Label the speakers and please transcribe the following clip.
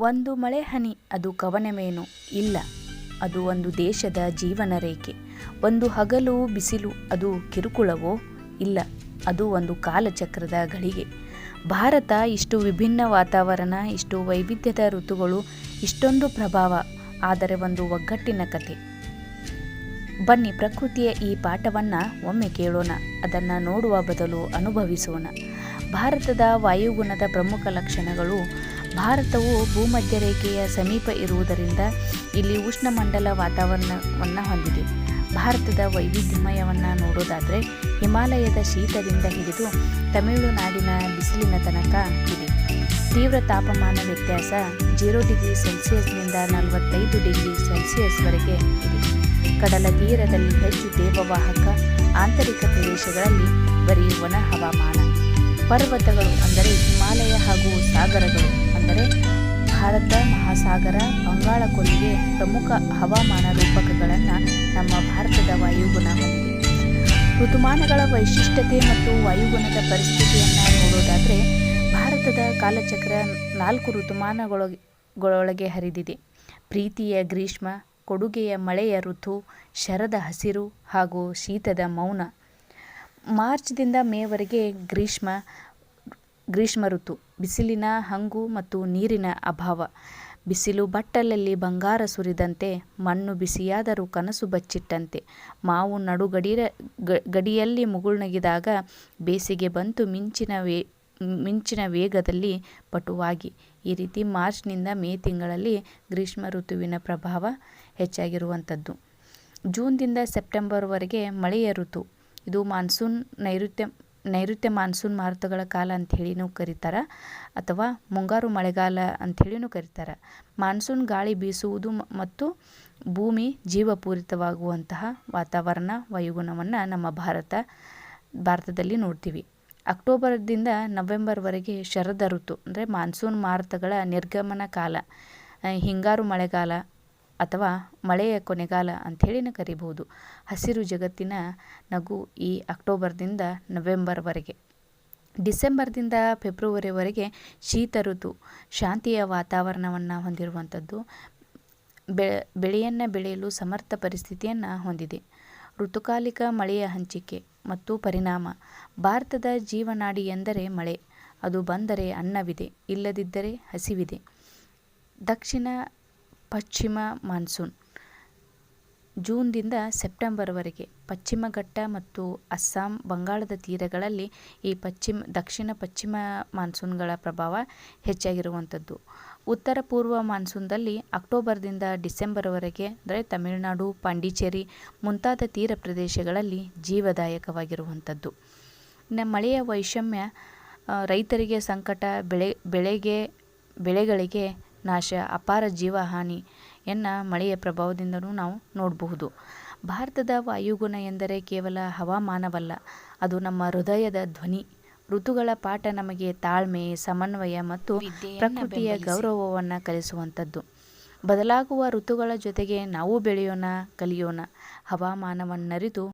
Speaker 1: ಒಂದು ಮಳೆ ಹನಿ ಅದು ಕವನವೇನು? ಇಲ್ಲ, ಅದು ಒಂದು ದೇಶದ ಜೀವನ ರೇಖೆ. ಒಂದು ಹಗಲು ಬಿಸಿಲು ಅದು ಕಿರುಕುಳವೋ? ಇಲ್ಲ, ಅದು ಒಂದು ಕಾಲಚಕ್ರದ ಗಳಿಗೆ. ಭಾರತ ಇಷ್ಟು ವಿಭಿನ್ನ ವಾತಾವರಣ, ಇಷ್ಟು ವೈವಿಧ್ಯದ ಋತುಗಳು, ಇಷ್ಟೊಂದು ಪ್ರಭಾವ, ಆದರೆ ಒಂದು ಒಗ್ಗಟ್ಟಿನ ಕತೆ. ಬನ್ನಿ ಪ್ರಕೃತಿಯ ಈ ಪಾಠವನ್ನು ಒಮ್ಮೆ ಕೇಳೋಣ, ಅದನ್ನು ನೋಡುವ ಬದಲು ಅನುಭವಿಸೋಣ. ಭಾರತದ ವಾಯುಗುಣದ ಪ್ರಮುಖ ಲಕ್ಷಣಗಳು. ಭಾರತವು ಭೂಮಧ್ಯ ರೇಖೆಯ ಸಮೀಪ ಇರುವುದರಿಂದ ಇಲ್ಲಿ ಉಷ್ಣಮಂಡಲ ವಾತಾವರಣವನ್ನು ಹೊಂದಿದೆ. ಭಾರತದ ವೈವಿಧ್ಯಮಯವನ್ನು ನೋಡೋದಾದರೆ ಹಿಮಾಲಯದ ಶೀತದಿಂದ ಹಿಡಿದು ತಮಿಳುನಾಡಿನ ಬಿಸಿಲಿನ ತನಕ ಇದೆ. ತೀವ್ರ ತಾಪಮಾನ ವ್ಯತ್ಯಾಸ 0 ಡಿಗ್ರಿ ಸೆಲ್ಸಿಯಸ್ನಿಂದ 45 ಡಿಗ್ರಿ ಸೆಲ್ಸಿಯಸ್ವರೆಗೆ ಇದೆ. ಕಡಲ ತೀರದಲ್ಲಿ ಹೆಚ್ಚು ತೇವವಾಹಕ, ಆಂತರಿಕ ಪ್ರದೇಶಗಳಲ್ಲಿ ಬರೀ ಒಣ ಹವಾಮಾನ. ಪರ್ವತಗಳು ಅಂದರೆ ಹಿಮಾಲಯ ಹಾಗೂ ಸಾಗರಗಳು ಅಂದರೆ ಭಾರತ ಮಹಾಸಾಗರ, ಬಂಗಾಳ ಕೊಲ್ಲಿಗೆ ಪ್ರಮುಖ ಹವಾಮಾನ ರೂಪಕಗಳನ್ನು ನಮ್ಮ ಭಾರತದ ವಾಯುಗುಣ ಹೊಂದಿದೆ. ಋತುಮಾನಗಳ ವೈಶಿಷ್ಟ್ಯತೆ ಮತ್ತು ವಾಯುಗುಣದ ಪರಿಸ್ಥಿತಿಯನ್ನು ನೋಡೋದಾದರೆ ಭಾರತದ ಕಾಲಚಕ್ರ 4 ಋತುಮಾನಗಳೊಳಗೆ ಹರಿದಿದೆ. ಪ್ರೀತಿಯ ಗ್ರೀಷ್ಮ, ಕೊಡುಗೆಯ ಮಳೆಯ ಋತು, ಶರದ ಹಸಿರು ಹಾಗೂ ಶೀತದ ಮೌನ. ಮಾರ್ಚ್ದಿಂದ ಮೇವರೆಗೆ ಗ್ರೀಷ್ಮ ಋತು, ಬಿಸಿಲಿನ ಹಂಗು ಮತ್ತು ನೀರಿನ ಅಭಾವ. ಬಿಸಿಲು ಬಟ್ಟಲಲ್ಲಿ ಬಂಗಾರ ಸುರಿದಂತೆ, ಮಣ್ಣು ಬಿಸಿಯಾದರೂ ಕನಸು ಬಚ್ಚಿಟ್ಟಂತೆ. ಮಾವು ಗಡಿಯಲ್ಲಿ ಮುಗುಳ್ನಗಿದಾಗ ಬೇಸಿಗೆ ಬಂತು ಮಿಂಚಿನ ವೇಗದಲ್ಲಿ ಪಟುವಾಗಿ. ಈ ರೀತಿ ಮಾರ್ಚ್ನಿಂದ ಮೇ ತಿಂಗಳಲ್ಲಿ ಗ್ರೀಷ್ಮ ಋತುವಿನ ಪ್ರಭಾವ ಹೆಚ್ಚಾಗಿರುವಂಥದ್ದು. ಜೂನ್ದಿಂದ ಸೆಪ್ಟೆಂಬರ್ವರೆಗೆ ಮಳೆಯ ಋತು. ಇದು ಮಾನ್ಸೂನ್ ನೈಋತ್ಯ ಮಾನ್ಸೂನ್ ಮಾರುತಗಳ ಕಾಲ ಅಂಥೇಳಿನೂ ಕರೀತಾರೆ, ಅಥವಾ ಮುಂಗಾರು ಮಳೆಗಾಲ ಅಂಥೇಳಿನೂ ಕರೀತಾರೆ. ಮಾನ್ಸೂನ್ ಗಾಳಿ ಬೀಸುವುದು ಮತ್ತು ಭೂಮಿ ಜೀವಪೂರಿತವಾಗುವಂತಹ ವಾತಾವರಣ ವಾಯುಗುಣವನ್ನು ನಮ್ಮ ಭಾರತದಲ್ಲಿ ನೋಡ್ತೀವಿ. ಅಕ್ಟೋಬರ್ದಿಂದ ನವೆಂಬರ್ವರೆಗೆ ಶರದ ಋತು ಅಂದರೆ ಮಾನ್ಸೂನ್ ಮಾರುತಗಳ ನಿರ್ಗಮನ ಕಾಲ, ಹಿಂಗಾರು ಮಳೆಗಾಲ ಅಥವಾ ಮಳೆಯ ಕೊನೆಗಾಲ ಅಂಥೇಳಿನ ಕರಿಬಹುದು. ಹಸಿರು ಜಗತ್ತಿನ ನಗು ಈ ಅಕ್ಟೋಬರ್ದಿಂದ ನವೆಂಬರ್ವರೆಗೆ. ಡಿಸೆಂಬರ್ದಿಂದ ಫೆಬ್ರವರಿವರೆಗೆ ಶೀತ ಋತು, ಶಾಂತಿಯ ವಾತಾವರಣವನ್ನು ಹೊಂದಿರುವಂಥದ್ದು. ಬೆಳೆಯನ್ನು ಬೆಳೆಯಲು ಸಮರ್ಥ ಪರಿಸ್ಥಿತಿಯನ್ನು ಹೊಂದಿದೆ. ಋತುಕಾಲಿಕ ಮಳೆಯ ಹಂಚಿಕೆ ಮತ್ತು ಪರಿಣಾಮ. ಭಾರತದ ಜೀವನಾಡಿ ಎಂದರೆ ಮಳೆ. ಅದು ಬಂದರೆ ಅನ್ನವಿದೆ, ಇಲ್ಲದಿದ್ದರೆ ಹಸಿವಿದೆ. ದಕ್ಷಿಣ ಪಶ್ಚಿಮ ಮಾನ್ಸೂನ್ ಜೂನ್ದಿಂದ ಸೆಪ್ಟೆಂಬರ್ವರೆಗೆ. ಪಶ್ಚಿಮ ಘಟ್ಟ ಮತ್ತು ಅಸ್ಸಾಂ, ಬಂಗಾಳದ ತೀರಗಳಲ್ಲಿ ಈ ದಕ್ಷಿಣ ಪಶ್ಚಿಮ ಮಾನ್ಸೂನ್ಗಳ ಪ್ರಭಾವ ಹೆಚ್ಚಾಗಿರುವಂಥದ್ದು. ಉತ್ತರ ಪೂರ್ವ ಮಾನ್ಸೂನ್ದಲ್ಲಿ ಅಕ್ಟೋಬರ್ದಿಂದ ಡಿಸೆಂಬರ್ವರೆಗೆ ಅಂದರೆ ತಮಿಳುನಾಡು, ಪಾಂಡಿಚೇರಿ ಮುಂತಾದ ತೀರ ಪ್ರದೇಶಗಳಲ್ಲಿ ಜೀವದಾಯಕವಾಗಿರುವಂಥದ್ದು. ಇನ್ನು ಮಳೆಯ ವೈಷಮ್ಯ, ರೈತರಿಗೆ ಸಂಕಟ, ಬೆಳೆಗಳಿಗೆ ನಾಶ, ಅಪಾರ ಜೀವಹಾನಿಯನ್ನು ಮಳೆಯ ಪ್ರಭಾವದಿಂದಲೂ ನಾವು ನೋಡಬಹುದು. ಭಾರತದ ವಾಯುಗುಣ ಎಂದರೆ ಕೇವಲ ಹವಾಮಾನವಲ್ಲ, ಅದು ನಮ್ಮ ಹೃದಯದ ಧ್ವನಿ. ಋತುಗಳ ಪಾಠ ನಮಗೆ ತಾಳ್ಮೆ, ಸಮನ್ವಯ ಮತ್ತು ಪ್ರಕೃತಿಯ ಗೌರವವನ್ನು ಕಲಿಸುವಂಥದ್ದು. ಬದಲಾಗುವ ಋತುಗಳ ಜೊತೆಗೆ ನಾವು ಬೆಳೆಯೋಣ, ಕಲಿಯೋಣ. ಹವಾಮಾನವನ್ನರಿತು